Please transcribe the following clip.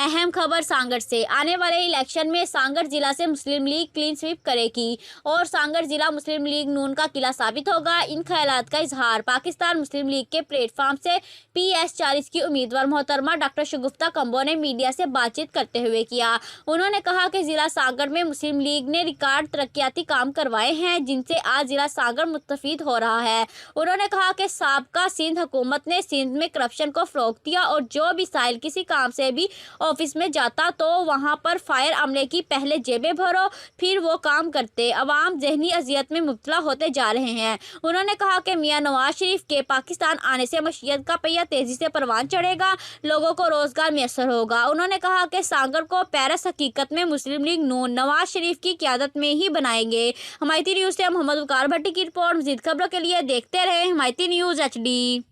अहम खबर सांगड़ से। आने वाले इलेक्शन में सांगड़ जिला से मुस्लिम लीग क्लीन स्वीप करेगी और सांगड़ जिला मुस्लिम लीग नून का किला साबित होगा। इन ख्यालात का इजहार पाकिस्तान मुस्लिम लीग के प्लेटफॉर्म से PS40 की उम्मीदवार मोहतरमा डॉक्टर शगुफ्ता कंबो ने मीडिया से बातचीत करते हुए किया। उन्होंने कहा कि जिला सांगड़ में मुस्लिम लीग ने रिकॉर्ड तरक्याती काम करवाए हैं, जिनसे आज जिला सांगड़ मुस्तफीद हो रहा है। उन्होंने कहा कि साबका सिंध हुकूमत ने सिंध में करप्शन को फरोग दिया और जो भी साहिल किसी काम से भी ऑफिस में जाता तो वहां पर फायर अमले की पहले जेबें भरो फिर वो काम करते। अवाम जहनी अजियत में मुब्तला होते जा रहे हैं। उन्होंने कहा कि मियां नवाज शरीफ के पाकिस्तान आने से मशीयत का पहिया तेजी से परवान चढ़ेगा, लोगों को रोजगार मैसर होगा। उन्होंने कहा कि सांगड़ को पेरिस हकीकत में मुस्लिम लीग नून नवाज शरीफ की क़यादत में ही बनाएंगे। हमायती न्यूज़ से मोहम्मद वकार भट्टी की रिपोर्ट। मज़ीद खबरों के लिए देखते रहे हमायती न्यूज़ HD।